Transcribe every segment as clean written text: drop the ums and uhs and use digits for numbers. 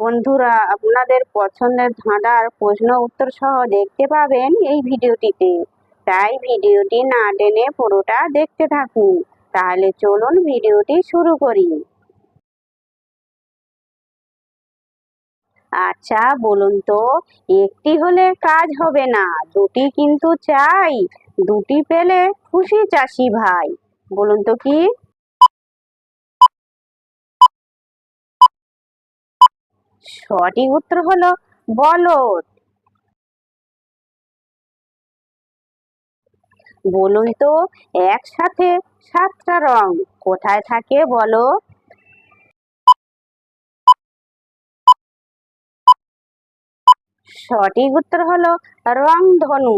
বন্ধুরা, আপনাদের পছন্দের ধাঁধার প্রশ্ন উত্তর সহ দেখতে পাবেন এই ভিডিওটিতে। তাই ভিডিওটি না টেনে পুরোটা দেখতে থাকুন। তাহলে চলুন ভিডিওটি শুরু করি। আচ্ছা বলুন তো, একটি হলে কাজ হবে না, দুটি কিন্তু চাই, দুটি পেলে খুশি চাষি ভাই। বলুন তো কি? সঠিক উত্তর হলো বলদ। বলুন তো, একসাথে সাতটা রং কোথায় থাকে বলো? সঠিক উত্তর হলো রংধনু।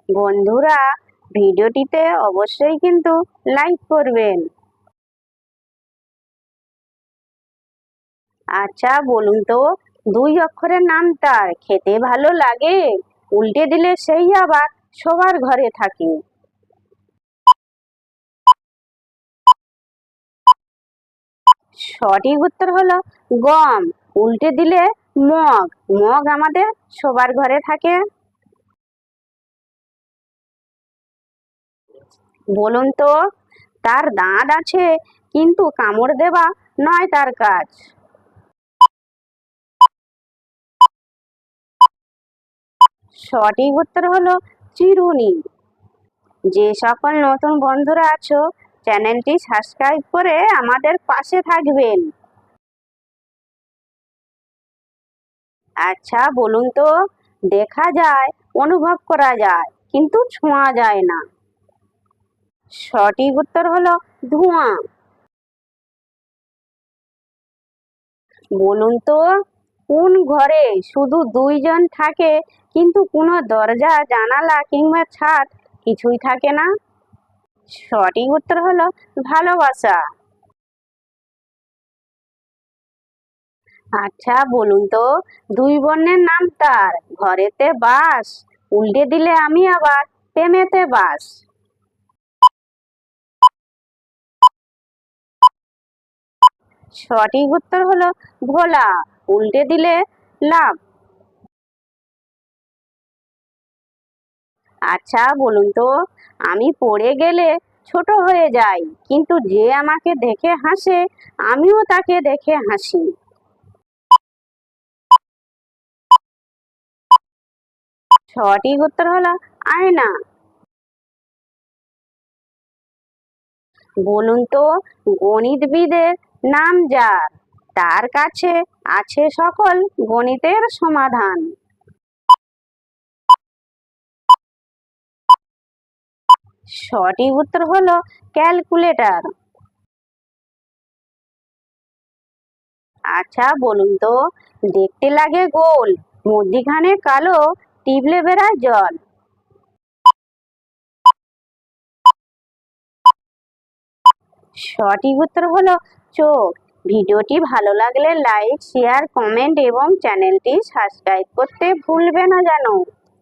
বন্ধুরা, ভিডিওটিতে অবশ্যই কিন্তু লাইক করবেন। আচ্ছা বলুন তো, দুই অক্ষরের নাম তার, খেতে ভালো লাগে, উল্টে দিলে সেই আবার সবার ঘরে থাকে। সঠিক উত্তর হলো গম। উল্টে দিলে মগ। মগ আমাদের সবার ঘরে থাকে। বলুন তো, তার দাঁত আছে কিন্তু কামড় দেওয়া নয় তার কাজ। সঠিক উত্তর হলো চিরুনি। যে সকল নতুন বন্ধুরা আছো, চ্যানেলটি সাবস্ক্রাইব করে আমাদের পাশে থাকবেন। আচ্ছা বলুন তো, দেখা যায়, অনুভব করা যায়, কিন্তু ছোঁয়া যায় না। সঠিক উত্তর হলো ধোঁয়া। বলুন তো, কোন ঘরে শুধু দুইজন থাকে কিন্তু কোনো দরজা জানালা কিংবা ছাদ কিছুই থাকে না? সঠিক উত্তর হলো ভালোবাসা। আচ্ছা বলুন তো, দুই বোনের নাম তার, ঘরেতে বাস, উল্টে দিলে আমি আবার প্রেমেতে বাস। সঠিক উত্তর হলো ভোলা। উল্টে দিলে লাভ। আচ্ছা বলুন তো, আমি পড়ে গেলে ছোট হয়ে যাই, কিন্তু যে আমাকে দেখে হাসে আমিও তাকে দেখে হাসি। সঠিক উত্তর হলো আয়না। বলুন তো, গণিতবিদের নাম যার, তার কাছে আছে সকল গণিতের সমাধান। সঠিক উত্তর হলো ক্যালকুলেটর। আচ্ছা বলুন তো, দেখতে লাগে গোল, মধ্যিখানে কালো, টিপলে বেরায় জল। সঠিক উত্তর হলো চোখ। ভিডিওটি ভালো লাগলে লাইক, শেয়ার, কমেন্ট এবং চ্যানেলটি সাবস্ক্রাইব করতে ভুলবে না যেন।